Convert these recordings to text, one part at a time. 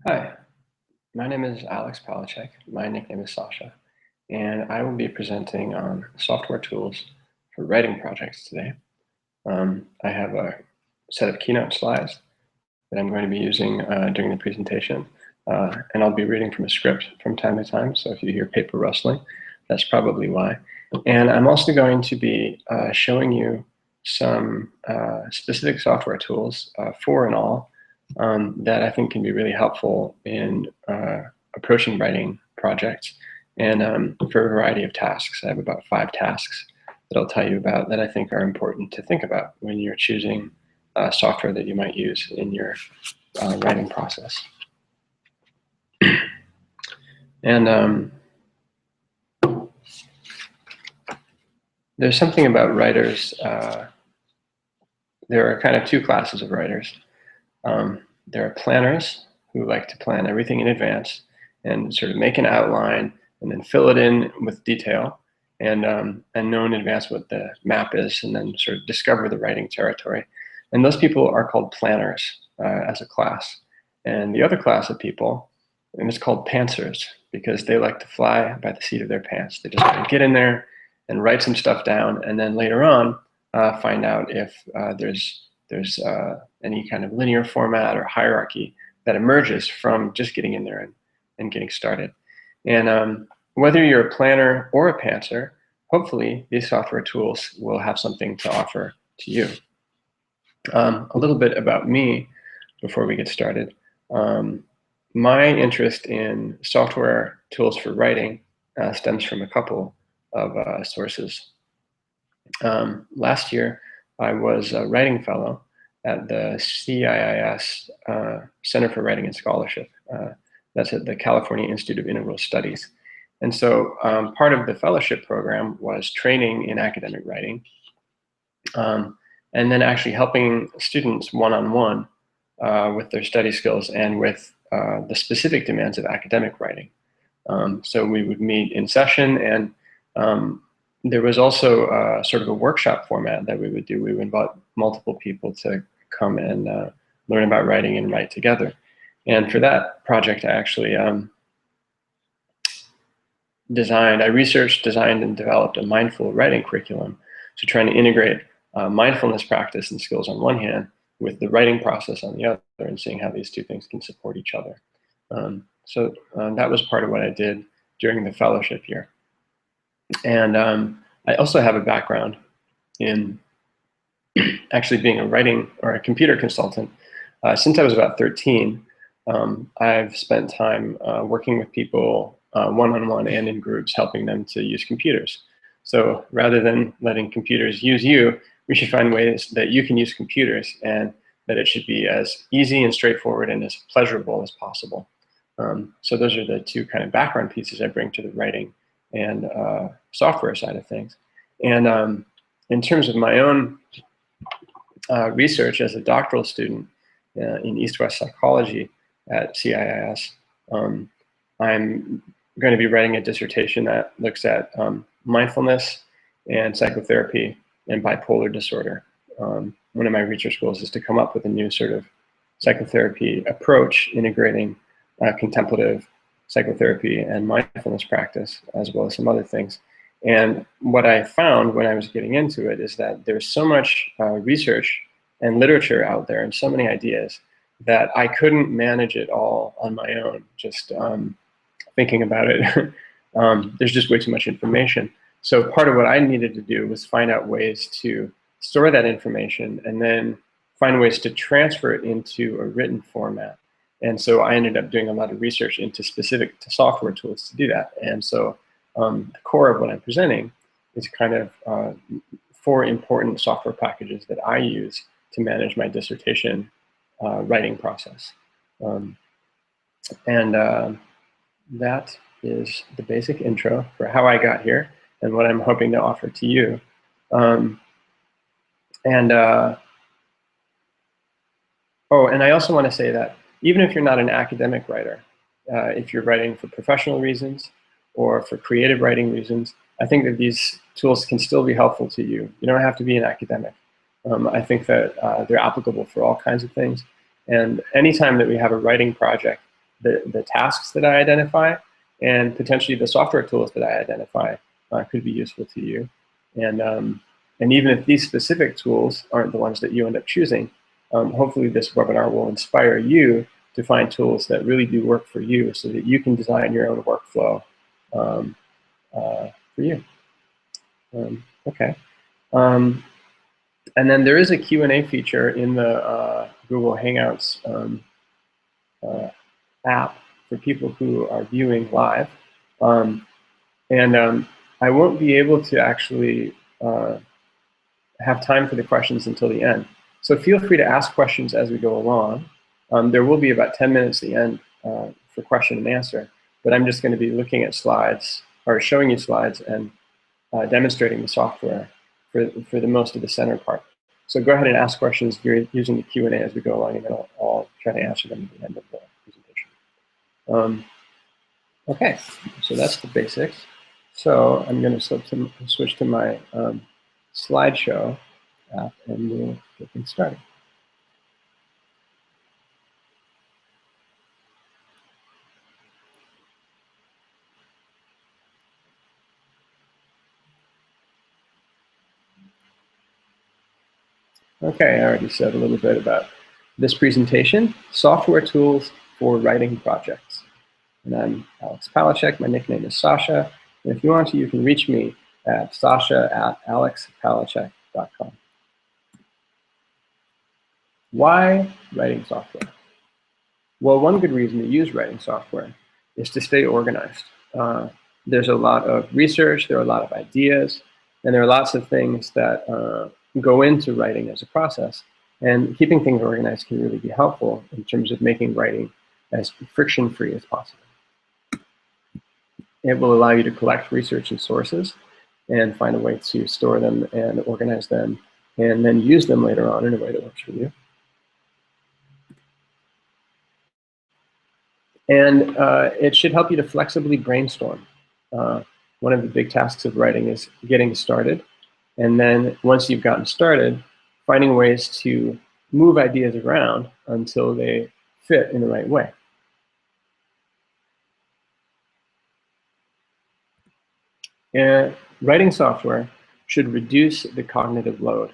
Hi, my name is Alex Palecek. My nickname is Sasha, and I will be presenting on software tools for writing projects today. I have a set of keynote slides that I'm going to be using during the presentation, and I'll be reading from a script from time to time, so if you hear paper rustling, that's probably why. And I'm also going to be showing you some specific software tools for and all that I think can be really helpful in approaching writing projects and for a variety of tasks. I have about 5 tasks that I'll tell you about that I think are important to think about when you're choosing software that you might use in your writing process. And there's something about writers. There are kind of 2 classes of writers. There are planners who like to plan everything in advance and sort of make an outline and then fill it in with detail and know in advance what the map is and then sort of discover the writing territory. And those people are called planners as a class. And the other class of people, and it's called pantsers because they like to fly by the seat of their pants. They just want to get in there and write some stuff down and then later on find out if there's any kind of linear format or hierarchy that emerges from just getting in there and getting started. And whether you're a planner or a pantser, hopefully these software tools will have something to offer to you. A little bit about me before we get started. My interest in software tools for writing stems from a couple of sources. Last year, I was a writing fellow at the CIIS Center for Writing and Scholarship. That's at the California Institute of Integral Studies. And so part of the fellowship program was training in academic writing, and then actually helping students one-on-one with their study skills and with the specific demands of academic writing. So we would meet in session, and there was also sort of a workshop format that we would do. We would invite multiple people to come and learn about writing and write together. And for that project, I actually researched, designed, and developed a mindful writing curriculum. So trying to integrate mindfulness practice and skills on one hand with the writing process on the other and seeing how these 2 things can support each other. So that was part of what I did during the fellowship year. And I also have a background in actually being a writing or a computer consultant. Since I was about 13, I've spent time working with people one-on-one and in groups, helping them to use computers. So rather than letting computers use you, we should find ways that you can use computers and that it should be as easy and straightforward and as pleasurable as possible. So those are the 2 kind of background pieces I bring to the writing and software side of things. And in terms of my own research as a doctoral student in East-West psychology at CIIS, I'm going to be writing a dissertation that looks at mindfulness and psychotherapy and bipolar disorder. One of my research goals is to come up with a new sort of psychotherapy approach integrating contemplative psychotherapy and mindfulness practice, as well as some other things. And what I found when I was getting into it is that there's so much research and literature out there and so many ideas that I couldn't manage it all on my own, just thinking about it. There's just way too much information. So part of what I needed to do was find out ways to store that information and then find ways to transfer it into a written format. And so I ended up doing a lot of research into specific software tools to do that. And so the core of what I'm presenting is kind of 4 important software packages that I use to manage my dissertation writing process. That is the basic intro for how I got here and what I'm hoping to offer to you. And I also want to say that even if you're not an academic writer, if you're writing for professional reasons or for creative writing reasons, I think that these tools can still be helpful to you. You don't have to be an academic. I think that they're applicable for all kinds of things. And anytime that we have a writing project the tasks that I identify, and potentially the software tools that I identify could be useful to you. And even if these specific tools aren't the ones that you end up choosing, hopefully this webinar will inspire you to find tools that really do work for you so that you can design your own workflow for you. Okay. And then there is a Q&A feature in the Google Hangouts app for people who are viewing live. I won't be able to actually have time for the questions until the end. So feel free to ask questions as we go along. There will be about 10 minutes at the end for question and answer, but I'm just going to be looking at slides, or showing you slides and demonstrating the software for the most of the center part. So go ahead and ask questions using the Q&A as we go along, and then I'll try to answer them at the end of the presentation. Okay, so that's the basics. So I'm going to switch to my slideshow app, and we'll get things started. Okay, I already said a little bit about this presentation, software tools for writing projects. And I'm Alex Palecek, my nickname is Sasha, and if you want to, you can reach me at sasha@alexpalecek.com. Why writing software? Well, one good reason to use writing software is to stay organized. There's a lot of research, there are a lot of ideas, and there are lots of things that go into writing as a process. And keeping things organized can really be helpful in terms of making writing as friction-free as possible. It will allow you to collect research and sources and find a way to store them and organize them and then use them later on in a way that works for you. And it should help you to flexibly brainstorm. One of the big tasks of writing is getting started. And then once you've gotten started, finding ways to move ideas around until they fit in the right way. And writing software should reduce the cognitive load,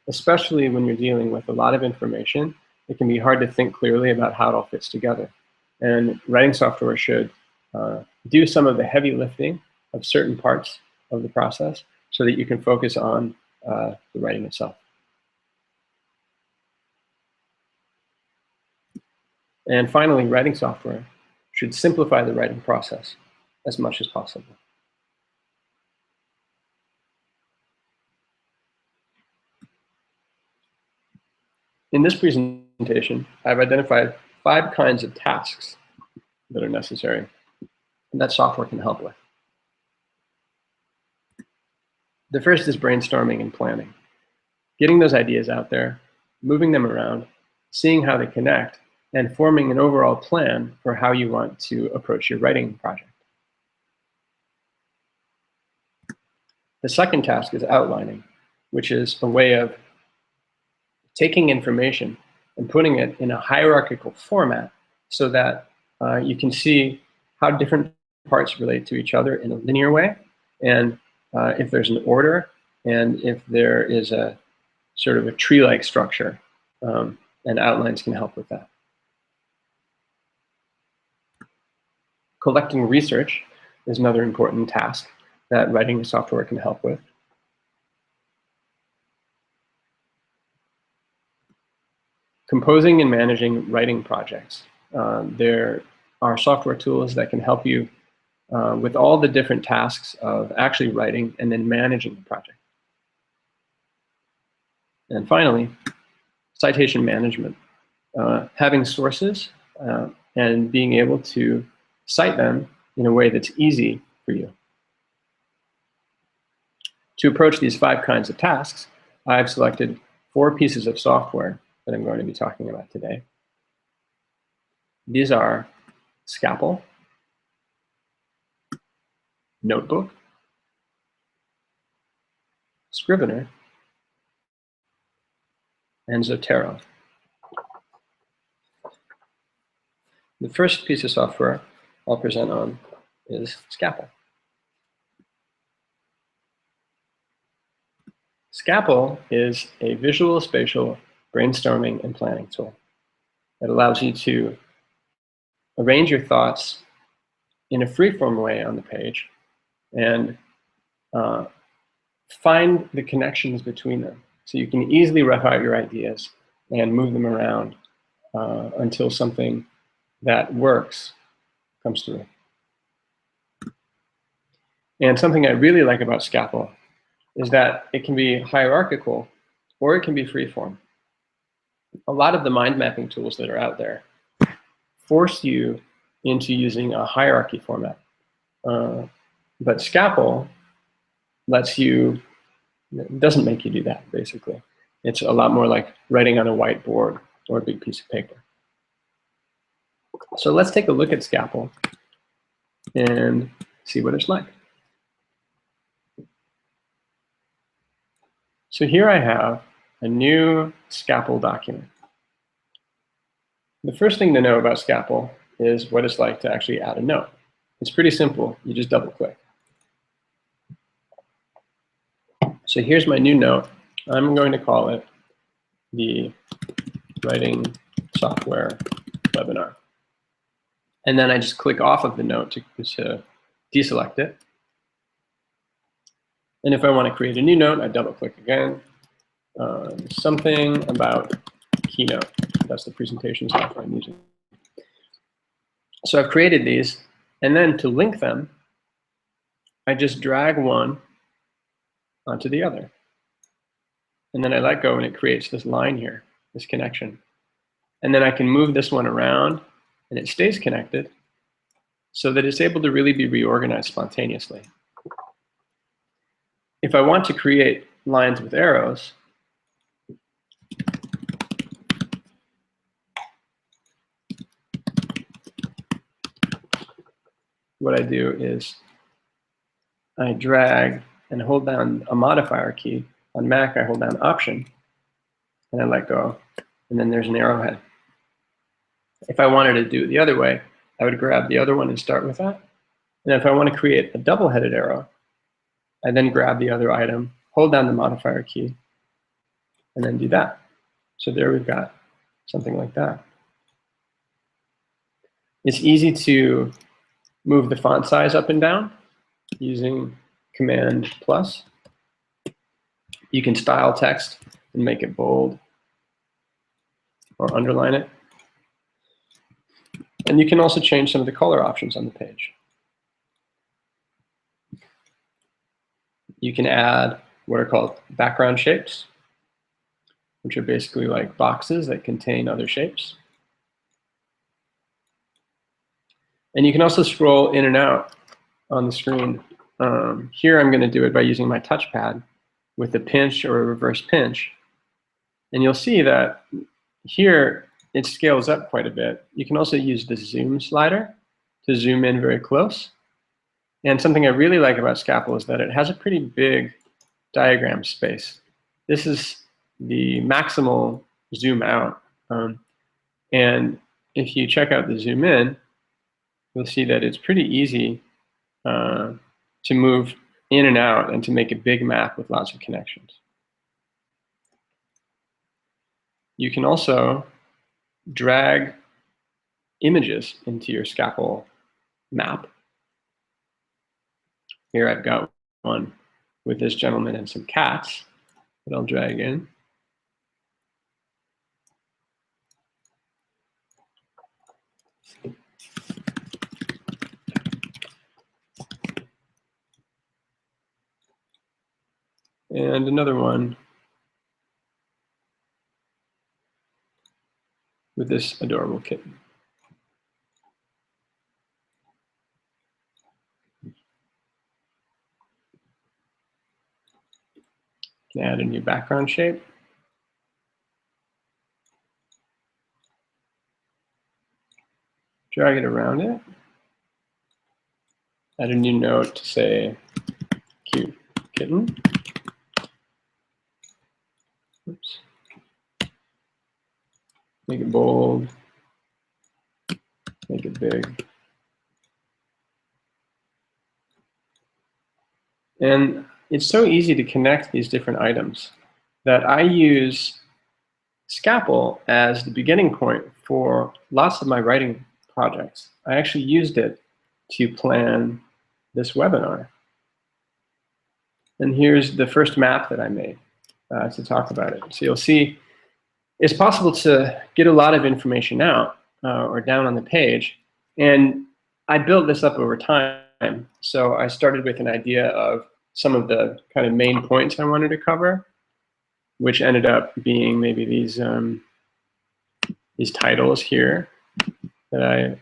especially when you're dealing with a lot of information. It can be hard to think clearly about how it all fits together. And writing software should do some of the heavy lifting of certain parts of the process so that you can focus on the writing itself. And finally, writing software should simplify the writing process as much as possible. In this presentation, I've identified 5 kinds of tasks that are necessary and that software can help with. The first is brainstorming and planning. Getting those ideas out there, moving them around, seeing how they connect, and forming an overall plan for how you want to approach your writing project. The second task is outlining, which is a way of taking information and putting it in a hierarchical format so that you can see how different parts relate to each other in a linear way, and if there's an order, and if there is a sort of a tree-like structure, and outlines can help with that. Collecting research is another important task that writing software can help with. Composing and managing writing projects. There are software tools that can help you with all the different tasks of actually writing and then managing the project. And finally, citation management. Having sources and being able to cite them in a way that's easy for you. To approach these 5 kinds of tasks, I've selected 4 pieces of software that I'm going to be talking about today. These are Scapple, Notebook, Scrivener, and Zotero. The first piece of software I'll present on is Scapple. Scapple is a visual spatial brainstorming and planning tool that allows you to arrange your thoughts in a free-form way on the page and find the connections between them. So you can easily rough out your ideas and move them around until something that works comes through. And something I really like about Scapple is that it can be hierarchical or it can be freeform. A lot of the mind mapping tools that are out there force you into using a hierarchy format. But Scapple lets you, doesn't make you do that, basically. It's a lot more like writing on a whiteboard or a big piece of paper. So let's take a look at Scapple and see what it's like. So here I have a new Scapple document. The first thing to know about Scapple is what it's like to actually add a note. It's pretty simple. You just double click. So here's my new note. I'm going to call it the Writing Software Webinar. And then I just click off of the note to deselect it. And if I want to create a new note, I double click again. Something about Keynote. That's the presentation software I'm using. So I've created these, and then to link them, I just drag one onto the other. And then I let go and it creates this line here, this connection. And then I can move this one around and it stays connected so that it's able to really be reorganized spontaneously. If I want to create lines with arrows, what I do is I drag and hold down a modifier key. On Mac, I hold down Option, and I let go, and then there's an arrowhead. If I wanted to do it the other way, I would grab the other one and start with that. And if I want to create a double-headed arrow, I then grab the other item, hold down the modifier key, and then do that. So there we've got something like that. It's easy to move the font size up and down using Command+. You can style text and make it bold or underline it. And you can also change some of the color options on the page. You can add what are called background shapes, which are basically like boxes that contain other shapes. And you can also scroll in and out on the screen. Here I'm going to do it by using my touchpad with a pinch or a reverse pinch. And you'll see that here it scales up quite a bit. You can also use the zoom slider to zoom in very close. And something I really like about Scapple is that it has a pretty big diagram space. This is the maximal zoom out. And if you check out the zoom in, you'll see that it's pretty easy to move in and out and to make a big map with lots of connections. You can also drag images into your Scapple map. Here I've got one with this gentleman and some cats that I'll drag in. And another one with this adorable kitten. Can add a new background shape. Drag it around it. Add a new note to say cute kitten. Oops. Make it bold. make it big. And it's so easy to connect these different items that I use Scapple as the beginning point for lots of my writing projects. I actually used it to plan this webinar. And here's the first map that I made to talk about it. So you'll see it's possible to get a lot of information out or down on the page. And I built this up over time. So I started with an idea of some of the kind of main points I wanted to cover, which ended up being maybe these titles here that I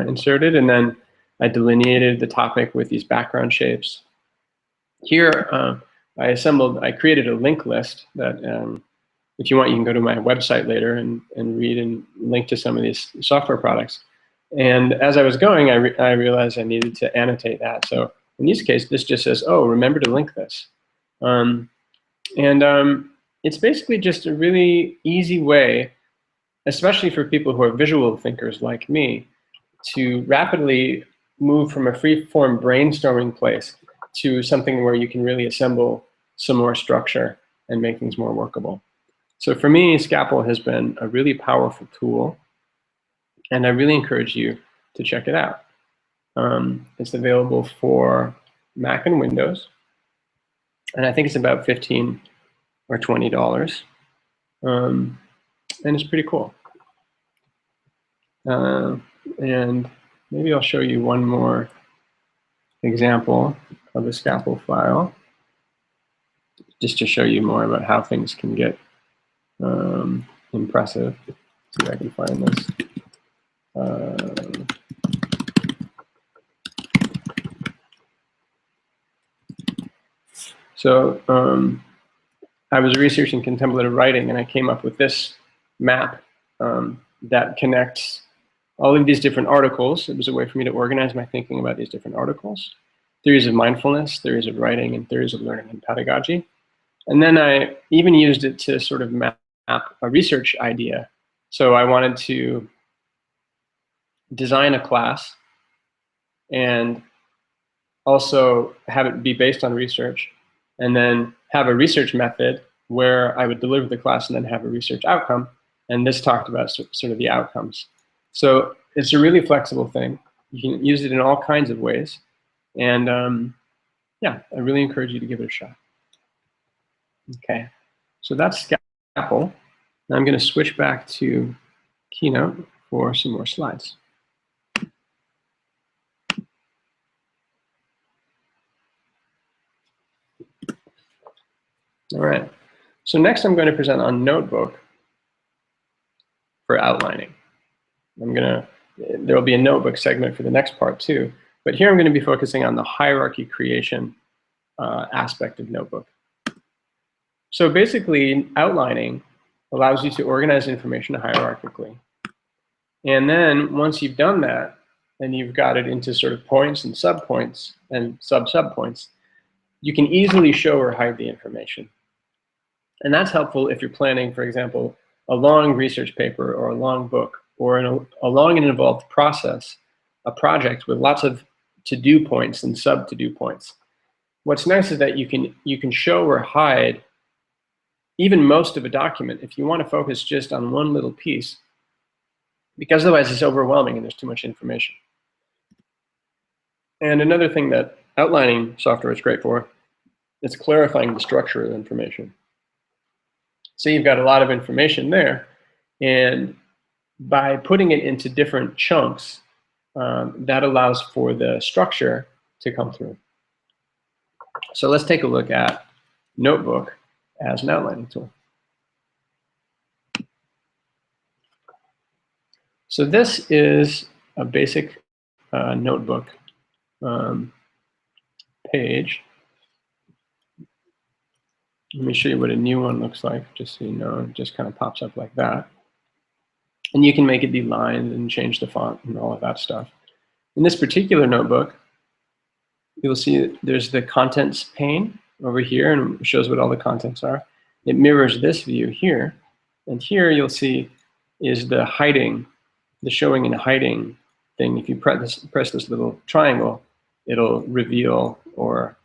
inserted, and then I delineated the topic with these background shapes. Here, I created a link list that, if you want, you can go to my website later and read and link to some of these software products. And as I was going, I realized I needed to annotate that. So in this case, this just says, oh, remember to link this. It's basically just a really easy way, especially for people who are visual thinkers like me, to rapidly move from a free-form brainstorming place to something where you can really assemble some more structure and make things more workable. So for me, Scapple has been a really powerful tool, and I really encourage you to check it out. It's available for Mac and Windows, and I think it's about $15 or $20, and it's pretty cool. And maybe I'll show you one more example of a Scapple file, just to show you more about how things can get impressive. Let's see if I can find this. I was researching contemplative writing, and I came up with this map that connects all of these different articles. It was a way for me to organize my thinking about these different articles: theories of mindfulness, theories of writing, and theories of learning and pedagogy. And then I even used it to sort of map a research idea. So I wanted to design a class and also have it be based on research, and then have a research method where I would deliver the class and then have a research outcome. And this talked about sort of the outcomes. So it's a really flexible thing. You can use it in all kinds of ways. And yeah, I really encourage you to give it a shot. Okay, so that's Scapple. Now I'm going to switch back to Keynote for some more slides. All right, so next I'm going to present on Notebook for outlining. There will be a Notebook segment for the next part too, but here I'm going to be focusing on the hierarchy creation aspect of Notebook. So basically, outlining allows you to organize information hierarchically. And then once you've done that, and you've got it into sort of points and subpoints and sub-subpoints, you can easily show or hide the information. And that's helpful if you're planning, for example, a long research paper or a long book or a long and involved process, a project with lots of to-do points and sub-to-do points. What's nice is that you can show or hide even most of a document if you want to focus just on one little piece, because otherwise it's overwhelming and there's too much information. And another thing that outlining software is great for is clarifying the structure of information. So you've got a lot of information there, and by putting it into different chunks, that allows for the structure to come through. So let's take a look at Notebook as an outlining tool. So this is a basic Notebook page. Let me show you what a new one looks like, just so you know. It just kind of pops up like that. And you can make it be lined and change the font and all of that stuff. In this particular notebook, you'll see there's the contents pane over here, and it shows what all the contents are. It mirrors this view here. And here you'll see is the hiding, the showing and hiding thing, if you press this little triangle, it'll reveal or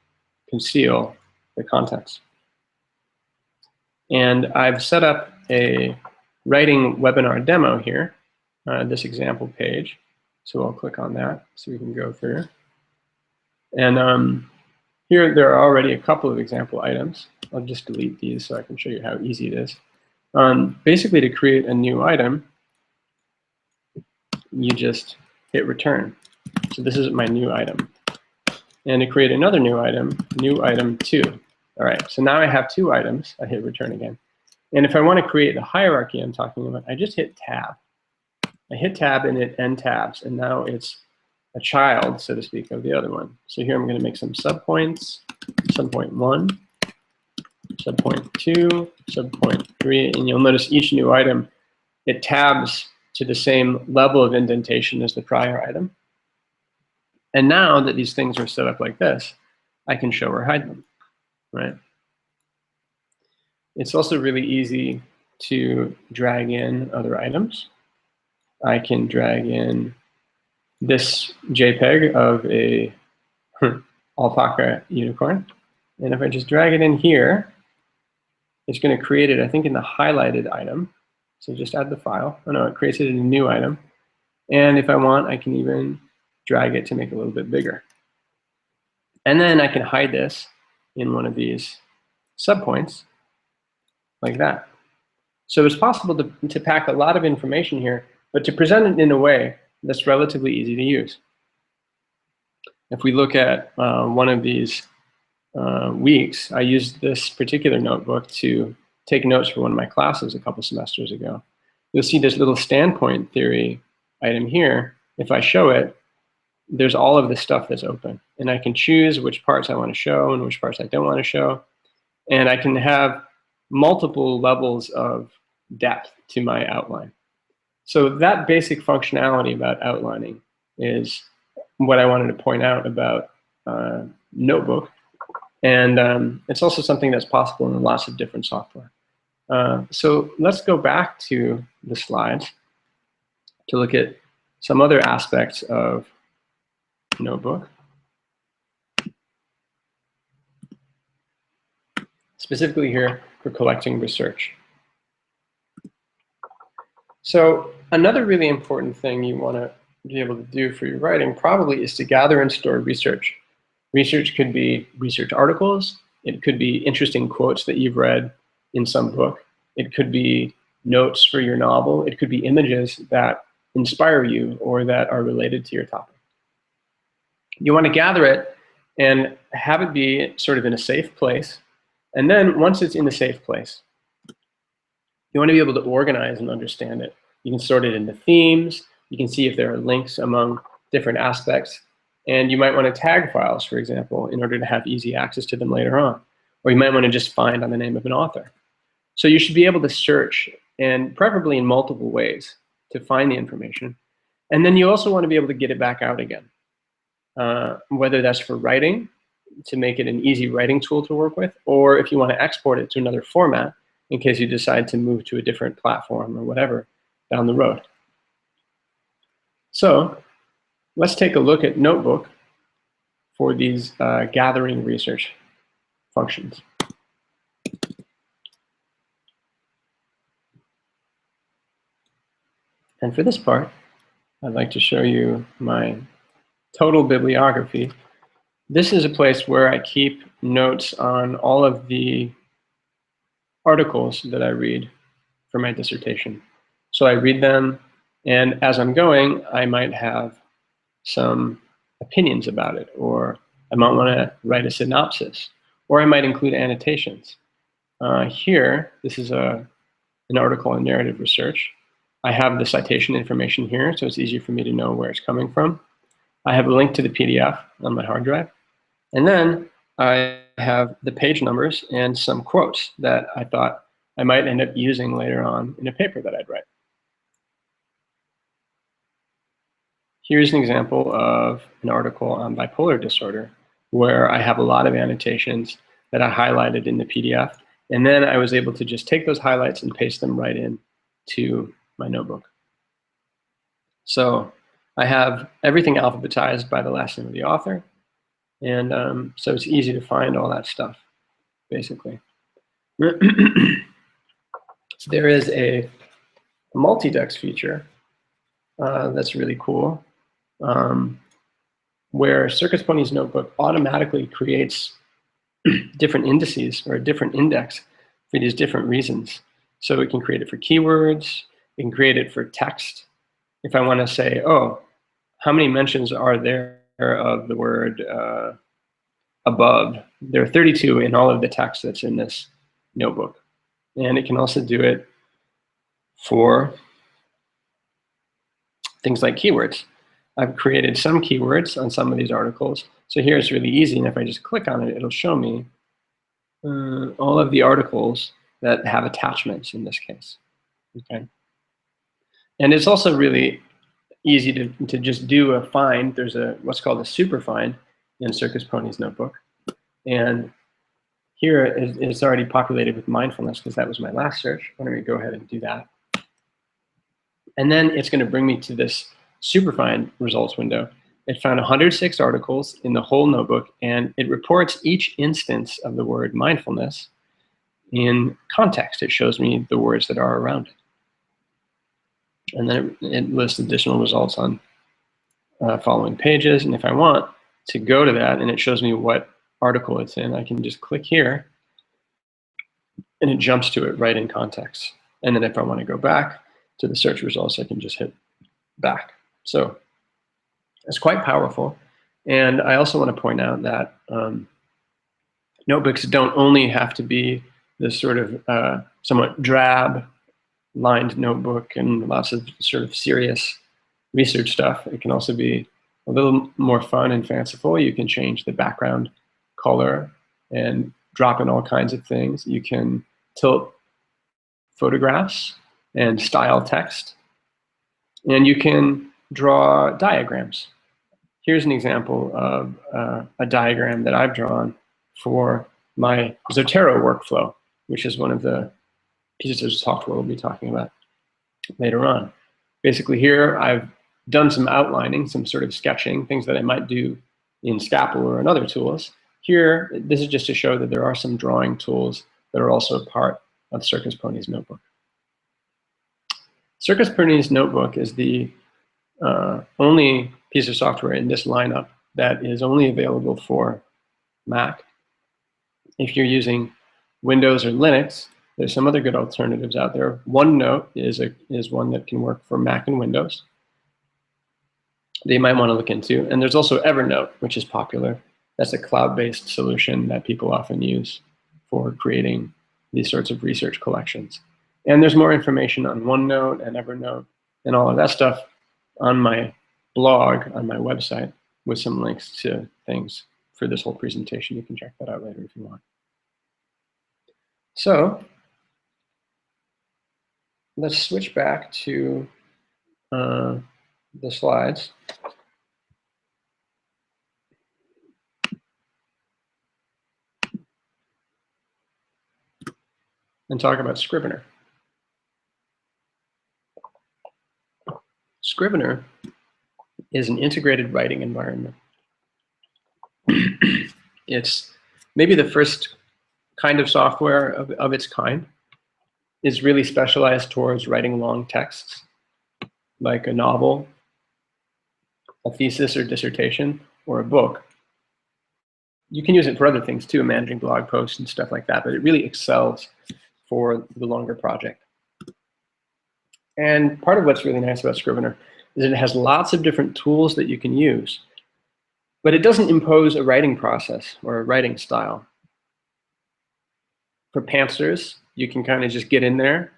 conceal the context. And I've set up a writing webinar demo here, this example page. So I'll click on that so we can go through. And here there are already a couple of example items. I'll just delete these so I can show you how easy it is. Basically, to create a new item, you just hit return. So this is my new item. And to create another new item 2. All right, so now I have 2 items. I hit return again. And if I want to create the hierarchy I'm talking about, I just hit tab. I hit tab and it end tabs, and now it's a child, so to speak, of the other one. So here I'm going to make some subpoints, subpoint 1, subpoint 2, subpoint 3, and you'll notice each new item, it tabs to the same level of indentation as the prior item. And now that these things are set up like this, I can show or hide them, right? It's also really easy to drag in other items. I can drag in this JPEG of a alpaca unicorn. And if I just drag it in here, it's going to create it, I think, in the highlighted item. So just add the file. Oh no, it creates it in a new item. And if I want, I can even drag it to make it a little bit bigger. And then I can hide this in one of these subpoints like that. So it's possible to pack a lot of information here, but to present it in a way that's relatively easy to use. If we look at one of these weeks, I used this particular notebook to take notes for one of my classes a couple semesters ago. You'll see this little standpoint theory item here. If I show it, there's all of this stuff that's open. And I can choose which parts I want to show and which parts I don't want to show. And I can have multiple levels of depth to my outline. So that basic functionality about outlining is what I wanted to point out about Notebook. And it's also something that's possible in lots of different software. So let's go back to the slides to look at some other aspects of Notebook. Specifically here for collecting research. So another really important thing you want to be able to do for your writing probably is to gather and store research. Research could be research articles. It could be interesting quotes that you've read in some book. It could be notes for your novel. It could be images that inspire you or that are related to your topic. You want to gather it and have it be sort of in a safe place. And then once it's in a safe place, you want to be able to organize and understand it. You can sort it into themes. You can see if there are links among different aspects. And you might want to tag files, for example, in order to have easy access to them later on. Or you might want to just find on the name of an author. So you should be able to search, and preferably in multiple ways, to find the information. And then you also want to be able to get it back out again. Whether that's for writing, to make it an easy writing tool to work with, or if you want to export it to another format in case you decide to move to a different platform or whatever down the road. So let's take a look at Notebook for these gathering research functions. And for this part, I'd like to show you my total bibliography. This is a place where I keep notes on all of the articles that I read for my dissertation. So I read them, and as I'm going, I might have some opinions about it, or I might want to write a synopsis, or I might include annotations. Here, this is an article on narrative research. I have the citation information here, so it's easy for me to know where it's coming from. I have a link to the PDF on my hard drive. And then I have the page numbers and some quotes that I thought I might end up using later on in a paper that I'd write. Here's an example of an article on bipolar disorder where I have a lot of annotations that I highlighted in the PDF. And then I was able to just take those highlights and paste them right in to my notebook. So I have everything alphabetized by the last name of the author, and so it's easy to find all that stuff, basically. There is a multi-dex feature that's really cool, where Circus Ponies Notebook automatically creates different indices or a different index for these different reasons. So it can create it for keywords, it can create it for text. If I want to say, oh, how many mentions are there of the word above? There are 32 in all of the text that's in this notebook. And it can also do it for things like keywords. I've created some keywords on some of these articles. So here it's really easy, and if I just click on it, it'll show me all of the articles that have attachments in this case. Okay. And it's also really easy to just do a find. There's what's called a super find in Circus Ponies Notebook. And here it's already populated with mindfulness because that was my last search. Why don't we go ahead and do that? And then it's going to bring me to this Superfind results window. It found 106 articles in the whole notebook, and it reports each instance of the word mindfulness in context. It shows me the words that are around it. And then it lists additional results on following pages. And if I want to go to that, and it shows me what article it's in, I can just click here, and it jumps to it right in context. And then if I want to go back to the search results, I can just hit back. So it's quite powerful. And I also want to point out that notebooks don't only have to be this sort of somewhat drab lined notebook and lots of sort of serious research stuff. It can also be a little more fun and fanciful. You can change the background color and drop in all kinds of things. You can tilt photographs and style text. And you can draw diagrams. Here's an example of a diagram that I've drawn for my Zotero workflow, which is one of the pieces of software we'll be talking about later on. Basically here, I've done some outlining, some sort of sketching, things that I might do in Scapple or in other tools. Here, this is just to show that there are some drawing tools that are also a part of Circus Ponies Notebook. Circus Ponies Notebook is the only piece of software in this lineup that is only available for Mac. If you're using Windows or Linux, there's some other good alternatives out there. OneNote is one that can work for Mac and Windows that you might want to look into. And there's also Evernote, which is popular. That's a cloud-based solution that people often use for creating these sorts of research collections. And there's more information on OneNote and Evernote and all of that stuff on my blog, on my website, with some links to things for this whole presentation. You can check that out later if you want. So let's switch back to the slides. And talk about Scrivener. Scrivener is an integrated writing environment. It's maybe the first kind of software of its kind. It's really specialized towards writing long texts, like a novel, a thesis or dissertation, or a book. You can use it for other things too, managing blog posts and stuff like that, but it really excels for the longer project. And part of what's really nice about Scrivener is that it has lots of different tools that you can use, but it doesn't impose a writing process or a writing style. For pantsers, you can kind of just get in there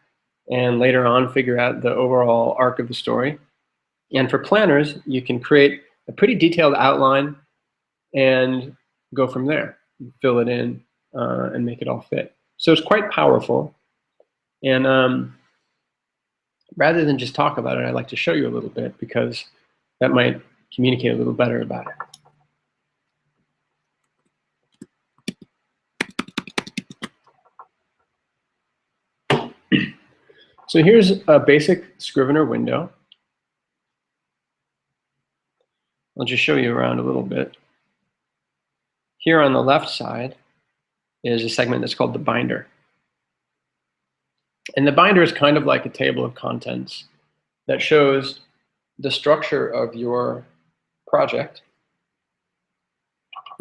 and later on figure out the overall arc of the story. And for planners, you can create a pretty detailed outline and go from there, fill it in and make it all fit. So it's quite powerful. And rather than just talk about it, I'd like to show you a little bit because that might communicate a little better about it. So here's a basic Scrivener window. I'll just show you around a little bit. Here on the left side is a segment that's called the binder. And the binder is kind of like a table of contents that shows the structure of your project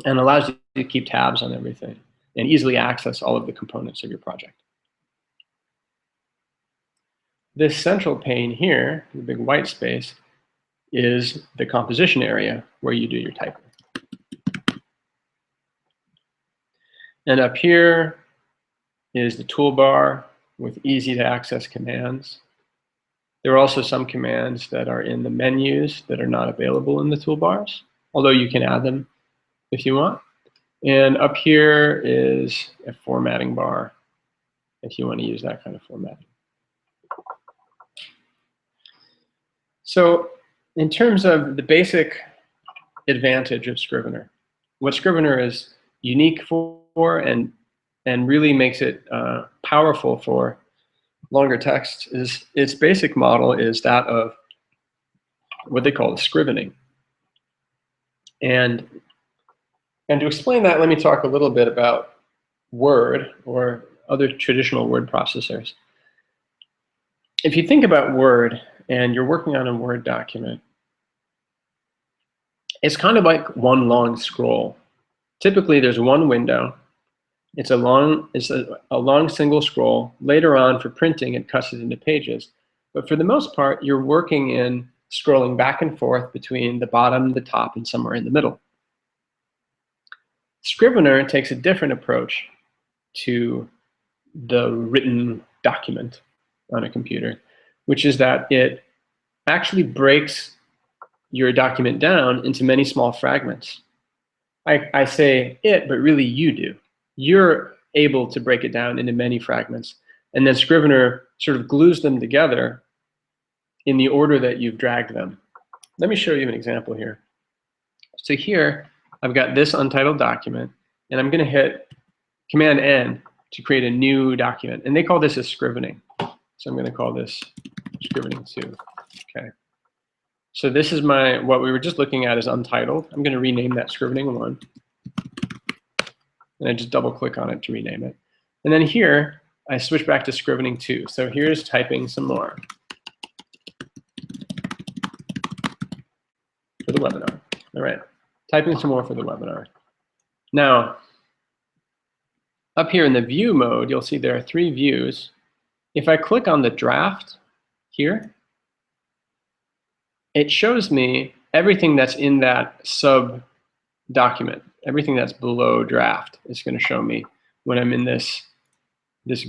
and allows you to keep tabs on everything and easily access all of the components of your project. This central pane here, the big white space, is the composition area where you do your typing. And up here is the toolbar with easy to access commands. There are also some commands that are in the menus that are not available in the toolbars, although you can add them if you want. And up here is a formatting bar if you want to use that kind of formatting. So in terms of the basic advantage of Scrivener, what Scrivener is unique for and really makes it powerful for longer texts is its basic model is that of what they call scrivening. And to explain that, let me talk a little bit about Word or other traditional word processors. If you think about Word and you're working on a Word document, it's kind of like one long scroll. Typically, there's one window. It's a long single scroll. Later on, for printing, it cuts it into pages. But for the most part, you're working in scrolling back and forth between the bottom, the top, and somewhere in the middle. Scrivener takes a different approach to the written document on a computer, which is that it actually breaks your document down into many small fragments. I say it, but really you do. You're able to break it down into many fragments, and then Scrivener sort of glues them together in the order that you've dragged them. Let me show you an example here. So here, I've got this untitled document, and I'm going to hit Command N to create a new document, and they call this a scrivening. So I'm going to call this scrivening 2. Okay. So this is what we were just looking at is untitled. I'm going to rename that scrivening 1. And I just double click on it to rename it. And then here, I switch back to scrivening 2. So here's typing some more for the webinar. All right, typing some more for the webinar. Now, up here in the view mode, you'll see there are 3 views. If I click on the draft here, it shows me everything that's in that sub document. Everything that's below draft is going to show me when I'm in this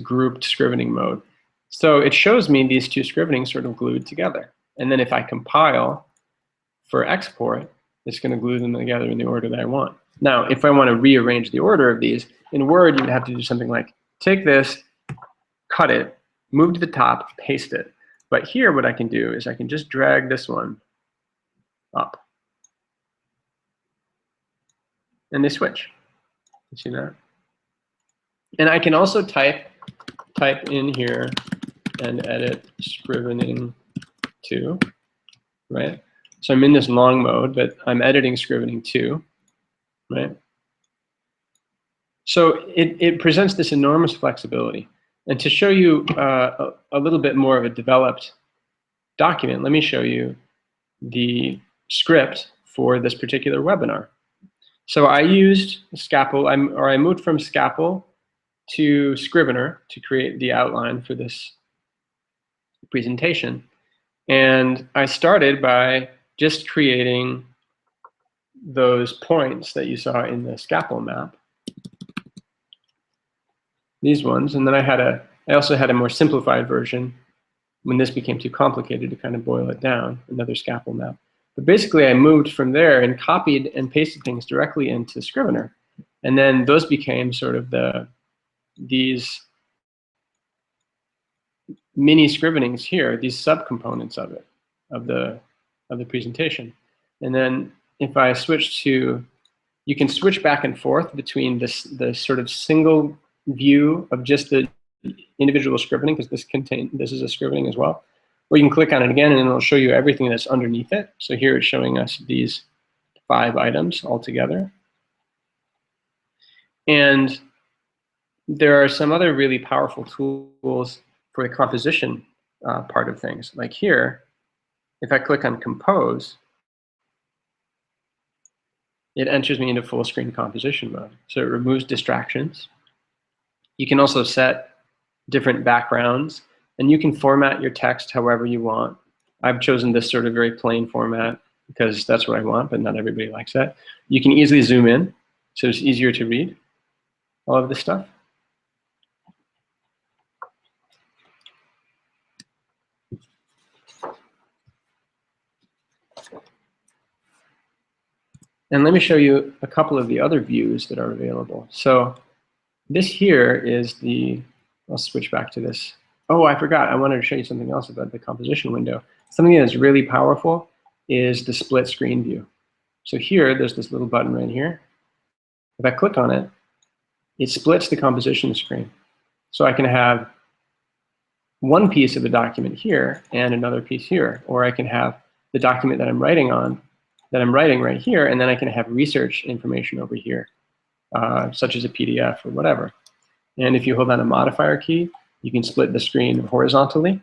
grouped scrivening mode. So it shows me these 2 scrivenings sort of glued together. And then if I compile for export, it's going to glue them together in the order that I want. Now, if I want to rearrange the order of these, in Word, you'd have to do something like take this, cut it, move to the top, paste it. But here, what I can do is I can just drag this one up. And they switch. You see that? And I can also type in here and edit scrivening 2, right? So I'm in this long mode, but I'm editing scrivening 2, right? So it presents this enormous flexibility. And to show you a little bit more of a developed document, let me show you the script for this particular webinar. So I used Scapple, I moved from Scapple to Scrivener to create the outline for this presentation. And I started by just creating those points that you saw in the Scapple map. These ones, and then I also had a more simplified version when this became too complicated to kind of boil it down, another Scapple map. But basically I moved from there and copied and pasted things directly into Scrivener. And then those became sort of these mini scrivenings here, these subcomponents of it, of the presentation. And then if I switch to, you can switch back and forth between the sort of single view of just the individual scrivening, because this is a scrivening as well. Or you can click on it again and it'll show you everything that's underneath it. So here it's showing us these 5 items altogether. And there are some other really powerful tools for the composition part of things. Like here, if I click on Compose, it enters me into full screen composition mode. So it removes distractions. You can also set different backgrounds, and you can format your text however you want. I've chosen this sort of very plain format because that's what I want, but not everybody likes that. You can easily zoom in, so it's easier to read all of this stuff. And let me show you a couple of the other views that are available. So this here is the, I'll switch back to this. Oh, I forgot, I wanted to show you something else about the composition window. Something that's really powerful is the split screen view. So here, there's this little button right here. If I click on it, it splits the composition screen. So I can have one piece of the document here and another piece here, or I can have the document that I'm writing on, that I'm writing right here, and then I can have research information over here, such as a PDF or whatever. And if you hold down a modifier key, you can split the screen horizontally.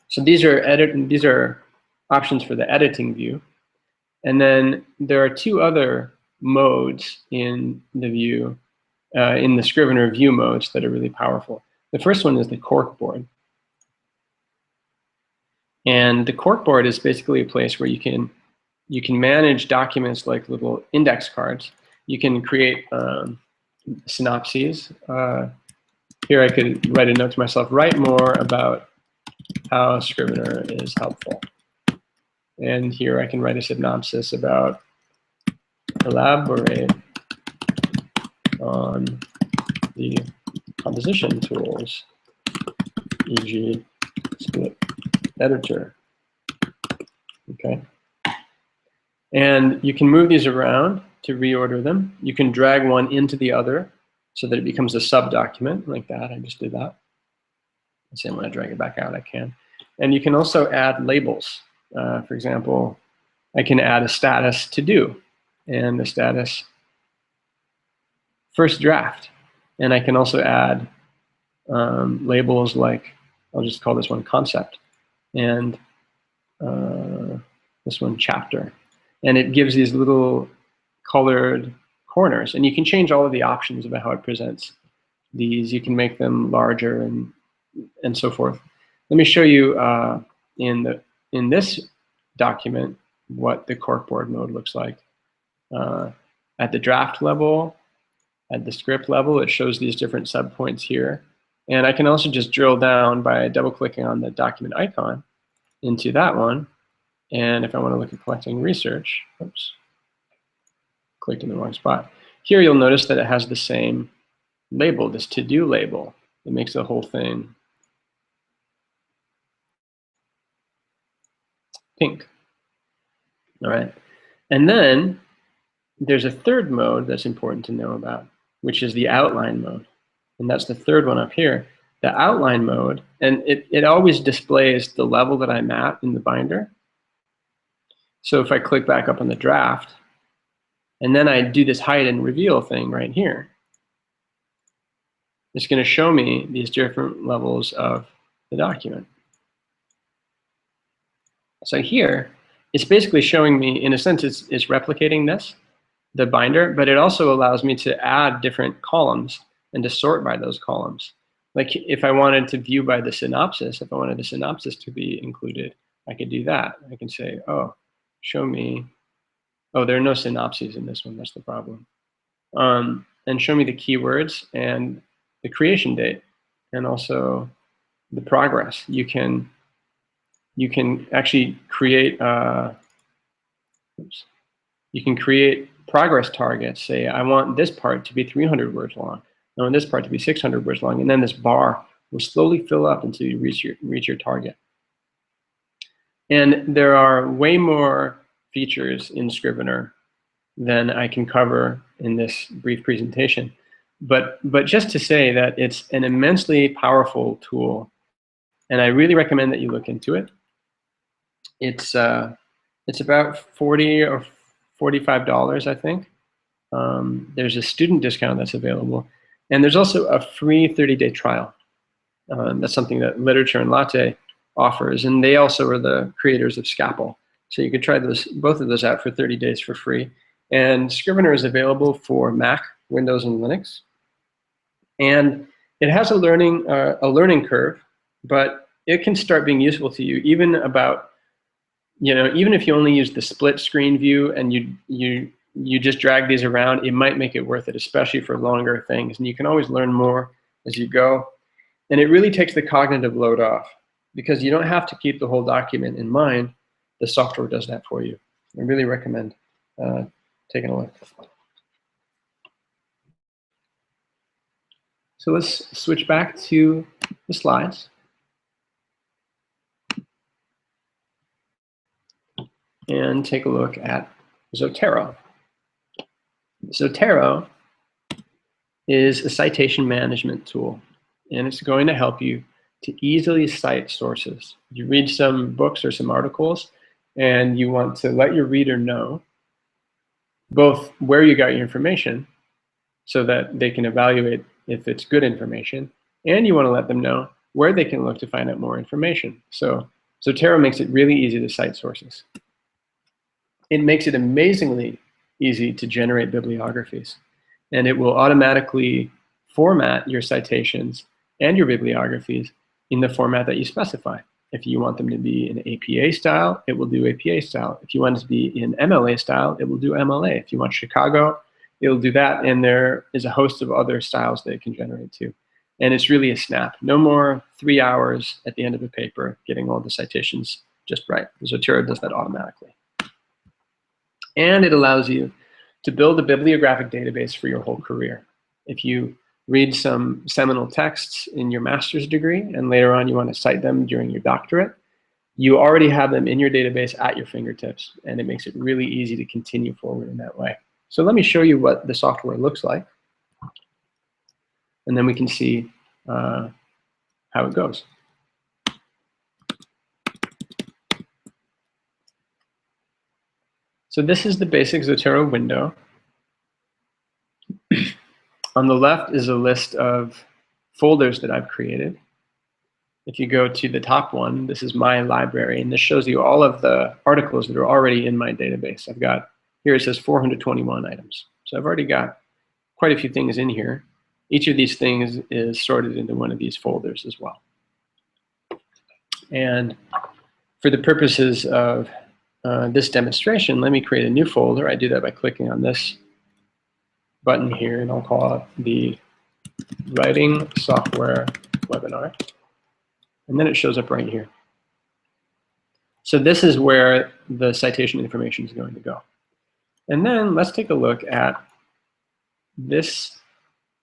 So these are options for the editing view. And then there are 2 other modes in the view, in the Scrivener view modes that are really powerful. The first one is the corkboard. And the corkboard is basically a place where you can manage documents like little index cards. You can create synopses. Here I could write a note to myself, write more about how Scrivener is helpful. And here I can write a synopsis about elaborate on the composition tools, e.g. split editor. Okay. And you can move these around to reorder them. You can drag one into the other so that it becomes a sub-document like that. I just did that. Let's say I want to drag it back out, I can. And you can also add labels. For example, I can add a status to do and a status first draft. And I can also add labels like, I'll just call this one concept, and this one chapter. And it gives these little colored corners. And you can change all of the options about how it presents these. You can make them larger and so forth. Let me show you in this document what the corkboard mode looks like. At the draft level, at the script level, it shows these different subpoints here. And I can also just drill down by double-clicking on the document icon into that one. And if I want to look at collecting research, oops, clicked in the wrong spot. Here you'll notice that it has the same label, this to-do label. It makes the whole thing pink. All right. And then there's a third mode that's important to know about, which is the outline mode. And that's the third one up here. The outline mode, and it always displays the level that I'm at in the binder. So if I click back up on the draft, and then I do this hide and reveal thing right here, it's going to show me these different levels of the document. So here, it's basically showing me, in a sense, it's replicating this, the binder, but it also allows me to add different columns and to sort by those columns. Like if I wanted to view by the synopsis, if I wanted the synopsis to be included, I could do that. I can say, oh, show me, oh, there are no synopses in this one, that's the problem. And show me the keywords and the creation date, and also the progress. You can actually create, you can create progress targets. Say, I want this part to be 300 words long. I want this part to be 600 words long. And then this bar will slowly fill up until you reach your target. And there are way more features in Scrivener than I can cover in this brief presentation. But just to say that it's an immensely powerful tool, and I really recommend that you look into it. It's about 40 or $45, I think. There's a student discount that's available. And there's also a free 30-day trial. That's something that Literature and Latte offers. And they also are the creators of Scapple. So you could try both of those out for 30 days for free. And Scrivener is available for Mac, Windows, and Linux. And it has a learning curve, but it can start being useful to you even about, even if you only use the split screen view and you just drag these around, it might make it worth it, especially for longer things. And you can always learn more as you go. And it really takes the cognitive load off because you don't have to keep the whole document in mind. The software does that for you. I really recommend taking a look. So let's switch back to the slides. And take a look at Zotero. Zotero is a citation management tool, and it's going to help you to easily cite sources. You read some books or some articles, and you want to let your reader know both where you got your information so that they can evaluate if it's good information, and you want to let them know where they can look to find out more information. So Zotero makes it really easy to cite sources. It makes it amazingly easy to generate bibliographies, and it will automatically format your citations and your bibliographies in the format that you specify. If you want them to be in APA style, it will do APA style. If you want it to be in MLA style, it will do MLA. If you want Chicago, it will do that, and there is a host of other styles that it can generate too. And it's really a snap. No more 3 hours at the end of a paper getting all the citations just right. Zotero does that automatically. And it allows you to build a bibliographic database for your whole career. If you read some seminal texts in your master's degree and later on you want to cite them during your doctorate, you already have them in your database at your fingertips, and it makes it really easy to continue forward in that way. So let me show you what the software looks like, and then we can see how it goes. So this is the basic Zotero window. On the left is a list of folders that I've created. If you go to the top one, this is my library, and this shows you all of the articles that are already in my database. I've got, here it says 421 items. So I've already got quite a few things in here. Each of these things is sorted into one of these folders as well. And for the purposes of this demonstration, let me create a new folder. I do that by clicking on this button here, and I'll call it the Writing Software Webinar. And then it shows up right here. So this is where the citation information is going to go. And then let's take a look at this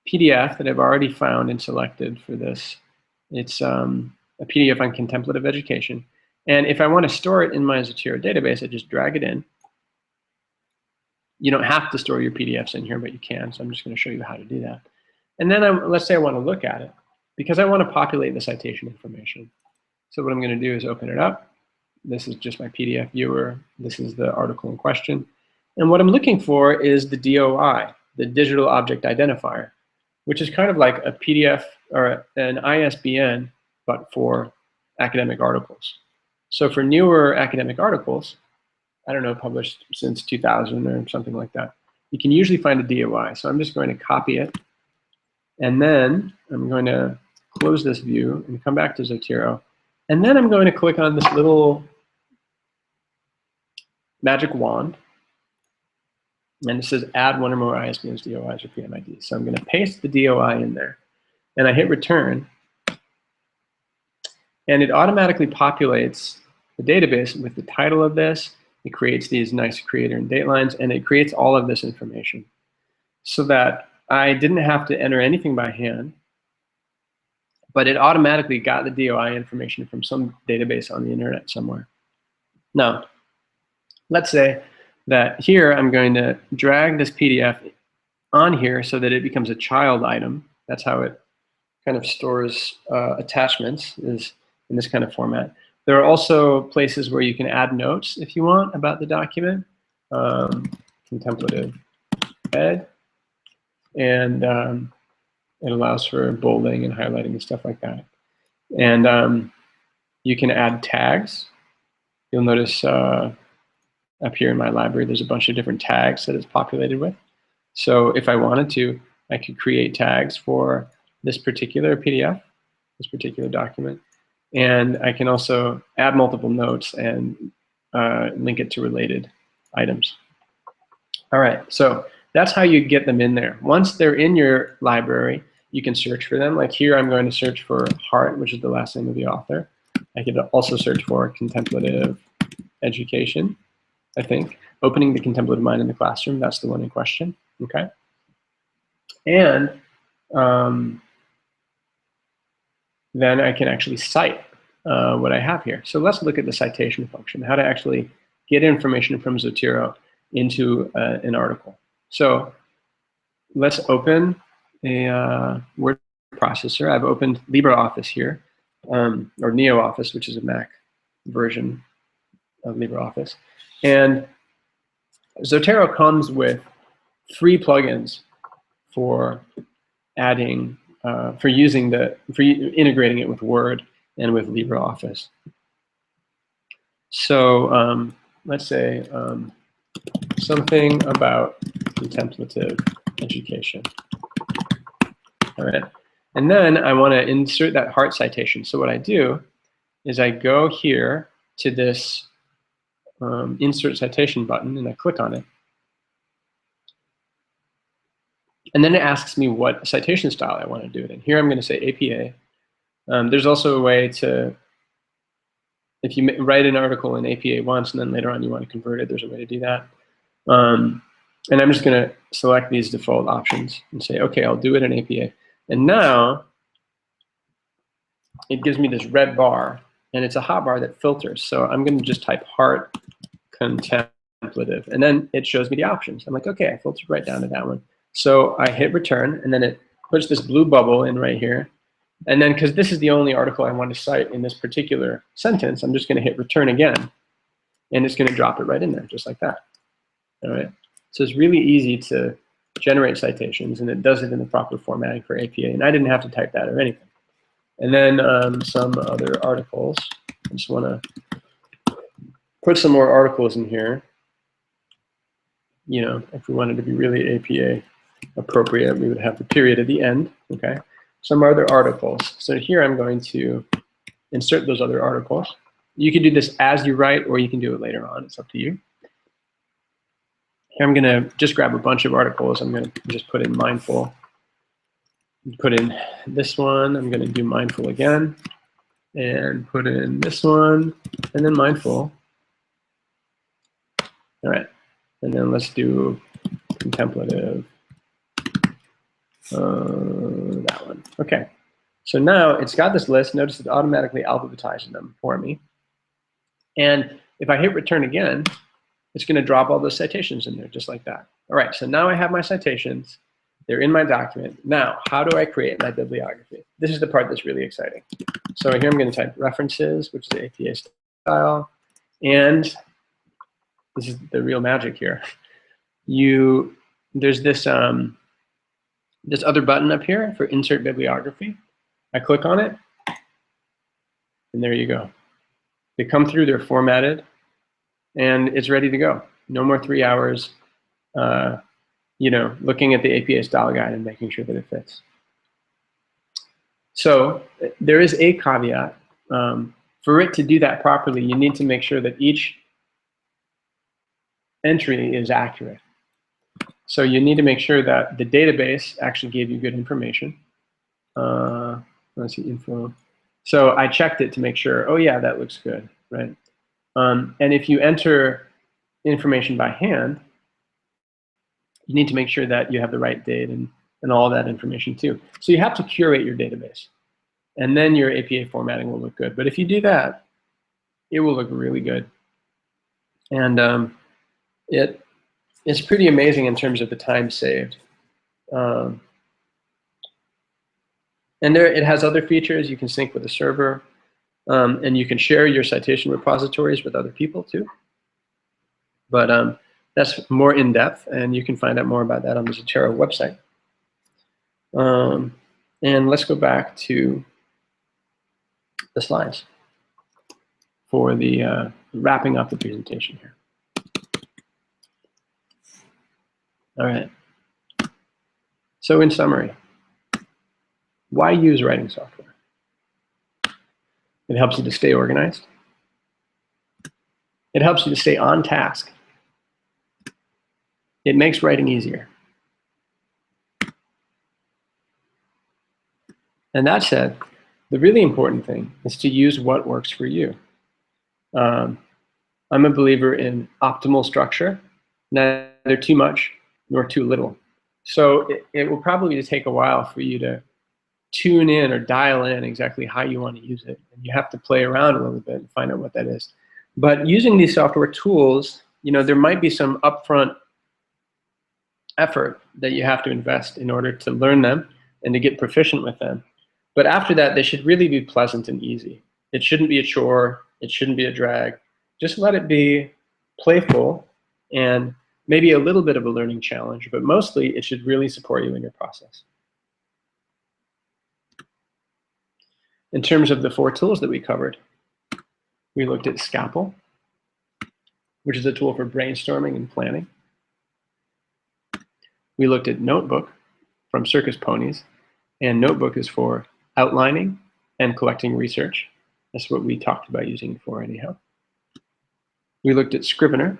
PDF that I've already found and selected for this. It's a PDF on contemplative education. And if I want to store it in my Zotero database, I just drag it in. You don't have to store your PDFs in here, but you can. So I'm just going to show you how to do that. And then let's say I want to look at it, because I want to populate the citation information. So what I'm going to do is open it up. This is just my PDF viewer. This is the article in question. And what I'm looking for is the DOI, the Digital Object Identifier, which is kind of like a PDF or an ISBN, but for academic articles. So for newer academic articles, I don't know, published since 2000 or something like that, you can usually find a DOI. So I'm just going to copy it. And then I'm going to close this view and come back to Zotero. And then I'm going to click on this little magic wand. And it says add one or more ISBNs, DOIs, or PMIDs. So I'm going to paste the DOI in there. And I hit return. And it automatically populates the database with the title of this. It creates these nice creator and date lines, and it creates all of this information so that I didn't have to enter anything by hand, but it automatically got the DOI information from some database on the internet somewhere. Now, let's say that here I'm going to drag this PDF on here so that it becomes a child item. That's how it kind of stores attachments, is in this kind of format. There are also places where you can add notes if you want about the document. contemplative ed, and it allows for bolding and highlighting and stuff like that. And you can add tags. You'll notice up here in my library, there's a bunch of different tags that it's populated with. So if I wanted to, I could create tags for this particular PDF, this particular document. And I can also add multiple notes and link it to related items. All right, so that's how you get them in there. Once they're in your library, you can search for them. Like here, I'm going to search for Heart, which is the last name of the author. I could also search for contemplative education, I think. Opening the contemplative mind in the classroom, that's the one in question, okay? And then I can actually cite what I have here. So let's look at the citation function, how to actually get information from Zotero into an article. So let's open a word processor. I've opened LibreOffice here, or NeoOffice, which is a Mac version of LibreOffice. And Zotero comes with free plugins for adding, for integrating it with Word and with LibreOffice. So let's say something about contemplative education. All right, and then I want to insert that Heart citation. So what I do is I go here to this insert citation button and I click on it. And then it asks me what citation style I want to do it in. Here I'm going to say APA. There's also a way to, if you write an article in APA once and then later on you want to convert it, there's a way to do that. And I'm just going to select these default options and say, okay, I'll do it in APA. And now it gives me this red bar, and it's a hotbar that filters. So I'm going to just type Heart contemplative, and then it shows me the options. I'm like, okay, I filtered right down to that one. So I hit return, and then it puts this blue bubble in right here. And then, because this is the only article I want to cite in this particular sentence, I'm just going to hit return again, and it's going to drop it right in there, just like that. All right. So it's really easy to generate citations, and it does it in the proper formatting for APA. And I didn't have to type that or anything. And then some other articles. I just want to put some more articles in here. You know, if we wanted to be really APA appropriate, we would have the period at the end. Okay. Some other articles. So here I'm going to insert those other articles. You can do this as you write, or you can do it later on. It's up to you. Here I'm going to just grab a bunch of articles. I'm going to just put in mindful. Put in this one. I'm going to do mindful again. And put in this one. And then mindful. All right. And then let's do contemplative. That one. Okay. So now it's got this list. Notice it automatically alphabetizes them for me. And if I hit return again, it's going to drop all those citations in there just like that. All right. So now I have my citations. They're in my document. Now, how do I create my bibliography? This is the part that's really exciting. So here I'm going to type references, which is the APA style. And this is the real magic here. There's this this other button up here for insert bibliography. I click on it, and there you go. They come through, they're formatted, and it's ready to go. No more 3 hours, you know, looking at the APA style guide and making sure that it fits. So there is a caveat. For it to do that properly, you need to make sure that each entry is accurate. So you need to make sure that the database actually gave you good information. Let's see, info. So I checked it to make sure, oh yeah, that looks good, right? And if you enter information by hand, you need to make sure that you have the right date and all that information too. So you have to curate your database, and then your APA formatting will look good. But if you do that, it will look really good. And it's pretty amazing in terms of the time saved. And there, it has other features. You can sync with the server, and you can share your citation repositories with other people too. But That's more in depth, and you can find out more about that on the Zotero website. And let's go back to the slides for the wrapping up the presentation here. All right. So in summary, why use writing software? It helps you to stay organized. It helps you to stay on task. It makes writing easier. And that said, the really important thing is to use what works for you. I'm a believer in optimal structure, neither too much nor too little. So it will probably take a while for you to tune in or dial in exactly how you want to use it. And you have to play around a little bit and find out what that is. But using these software tools, there might be some upfront effort that you have to invest in order to learn them and to get proficient with them. But after that, they should really be pleasant and easy. It shouldn't be a chore. It shouldn't be a drag. Just let it be playful and maybe a little bit of a learning challenge, but mostly it should really support you in your process. In terms of the 4 tools that we covered, we looked at Scapple, which is a tool for brainstorming and planning. We looked at Notebook from Circus Ponies, and Notebook is for outlining and collecting research. That's what we talked about using it for anyhow. We looked at Scrivener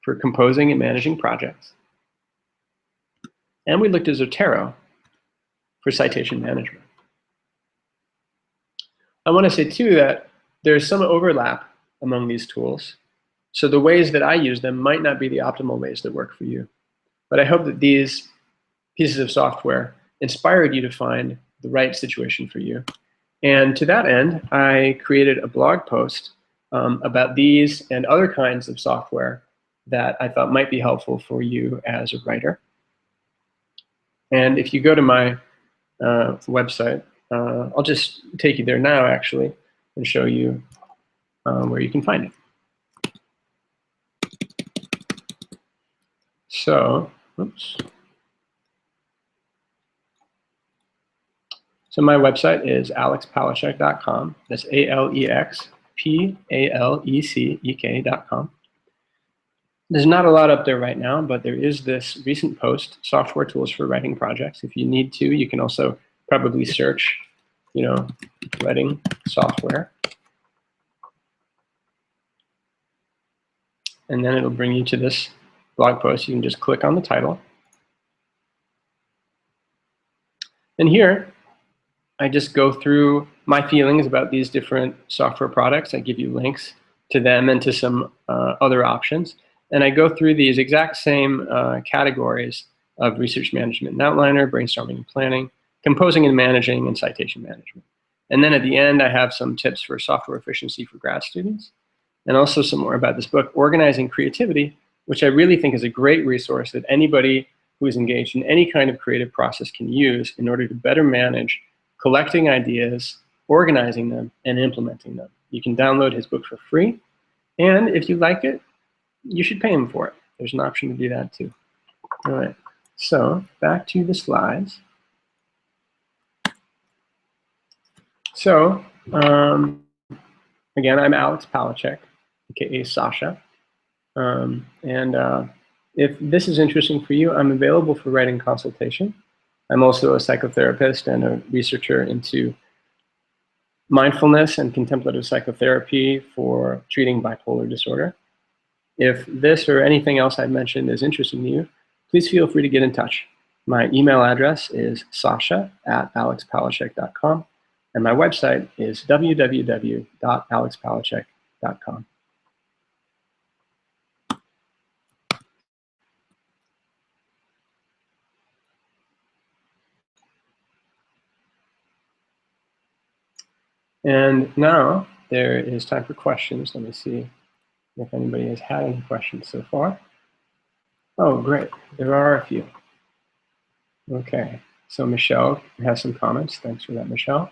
for composing and managing projects. And we looked at Zotero for citation management. I want to say too that there's some overlap among these tools. So the ways that I use them might not be the optimal ways that work for you. But I hope that these pieces of software inspired you to find the right situation for you. And to that end, I created a blog post about these and other kinds of software that I thought might be helpful for you as a writer. And if you go to my website, I'll just take you there now, actually, and show you where you can find it. So, oops. So my website is alexpalecek.com. That's ALEXPALECEK.com. There's not a lot up there right now, but there is this recent post, Software Tools for Writing Projects. If you need to, you can also probably search, writing software. And then it'll bring you to this blog post. You can just click on the title. And here, I just go through my feelings about these different software products. I give you links to them and to some other options. And I go through these exact same categories of research management and outliner, brainstorming and planning, composing and managing, and citation management. And then at the end, I have some tips for software efficiency for grad students, and also some more about this book, Organizing Creativity, which I really think is a great resource that anybody who is engaged in any kind of creative process can use in order to better manage collecting ideas, organizing them, and implementing them. You can download his book for free, and if you like it, you should pay him for it. There's an option to do that too. All right, so back to the slides. So, again, I'm Alex Palecek, aka Sasha. If this is interesting for you, I'm available for writing consultation. I'm also a psychotherapist and a researcher into mindfulness and contemplative psychotherapy for treating bipolar disorder. If this or anything else I mentioned is interesting to you, please feel free to get in touch. My email address is sasha@alexpalecek.com, and my website is www.alexpalecek.com. And now there is time for questions. Let me see if anybody has had any questions so far. Oh, great. There are a few. Okay. So Michelle has some comments. Thanks for that, Michelle.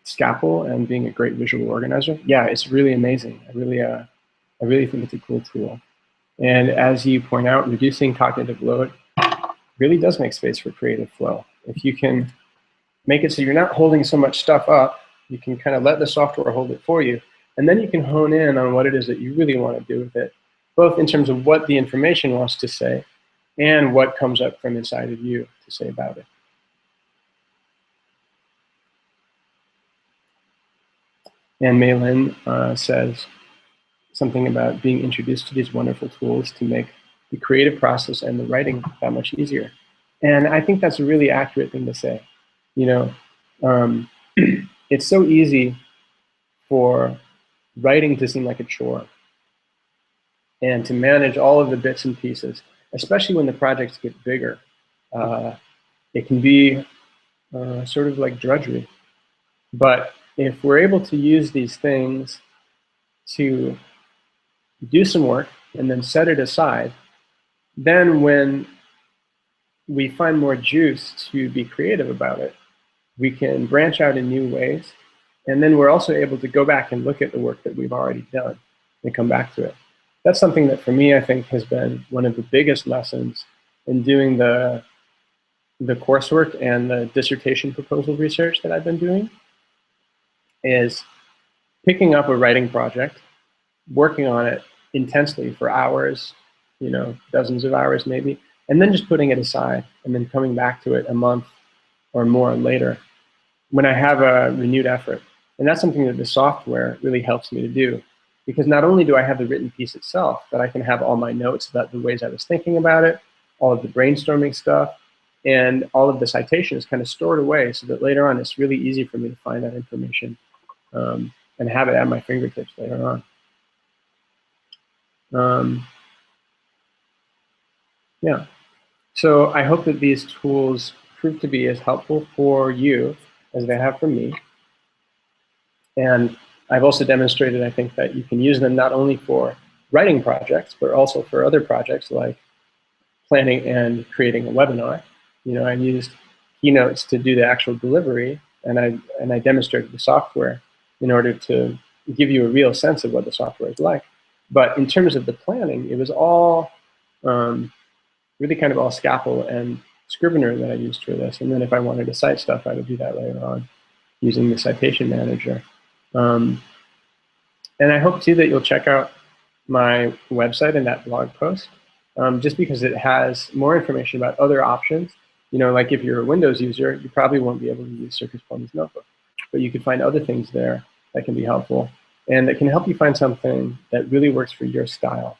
Scapple and being a great visual organizer. Yeah, it's really amazing. I I really think it's a cool tool. And as you point out, reducing cognitive load really does make space for creative flow. If you can make it so you're not holding so much stuff up, you can kind of let the software hold it for you, and then you can hone in on what it is that you really want to do with it, both in terms of what the information wants to say and what comes up from inside of you to say about it. And Maylin says something about being introduced to these wonderful tools to make the creative process and the writing that much easier. And I think that's a really accurate thing to say. You know, it's so easy for writing to seem like a chore and to manage all of the bits and pieces, especially when the projects get bigger. It can be sort of like drudgery. But if we're able to use these things to do some work and then set it aside, then when we find more juice to be creative about it, we can branch out in new ways. And then we're also able to go back and look at the work that we've already done and come back to it. That's something that for me, I think has been one of the biggest lessons in doing the coursework and the dissertation proposal research that I've been doing, is picking up a writing project, working on it intensely for hours, you know, dozens of hours maybe, and then just putting it aside and then coming back to it a month or more later when I have a renewed effort. And that's something that the software really helps me to do, because not only do I have the written piece itself, but I can have all my notes about the ways I was thinking about it, all of the brainstorming stuff, and all of the citations kind of stored away so that later on it's really easy for me to find that information and have it at my fingertips later on. Yeah, so I hope that these tools prove to be as helpful for you as they have for me. And I've also demonstrated, I think, that you can use them not only for writing projects, but also for other projects like planning and creating a webinar. You know, I used Keynotes to do the actual delivery, and I demonstrated the software in order to give you a real sense of what the software is like. But in terms of the planning, it was all really kind of all Scapple and Scrivener that I used for this. And then if I wanted to cite stuff, I would do that later on using the Citation Manager. And I hope too that you'll check out my website and that blog post, just because it has more information about other options. You know, like if you're a Windows user, you probably won't be able to use Circus Ponies Notebook, but you could find other things there that can be helpful and that can help you find something that really works for your style.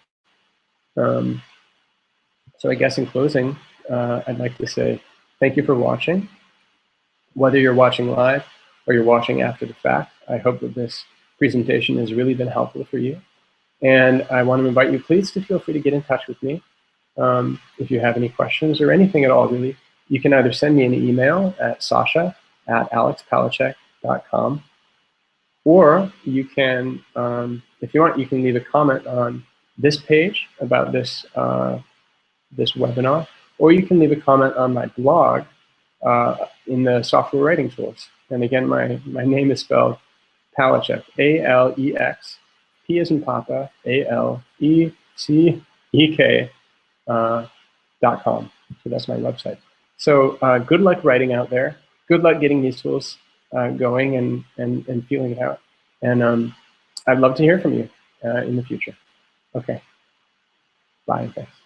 So I guess in closing, I'd like to say thank you for watching. Whether you're watching live or you're watching after the fact, I hope that this presentation has really been helpful for you. And I want to invite you, please, to feel free to get in touch with me. If you have any questions or anything at all, really, you can either send me an email at sasha@alexpalecek.com, or you can, if you want, you can leave a comment on this page about this, this webinar, or you can leave a comment on my blog in the software writing tools. And again, my name is spelled Palecek, A-L-E-X, P as in Papa, ALECEK.com. So that's my website. So good luck writing out there. Good luck getting these tools going and feeling it out. And I'd love to hear from you in the future. Okay. Bye. Thanks.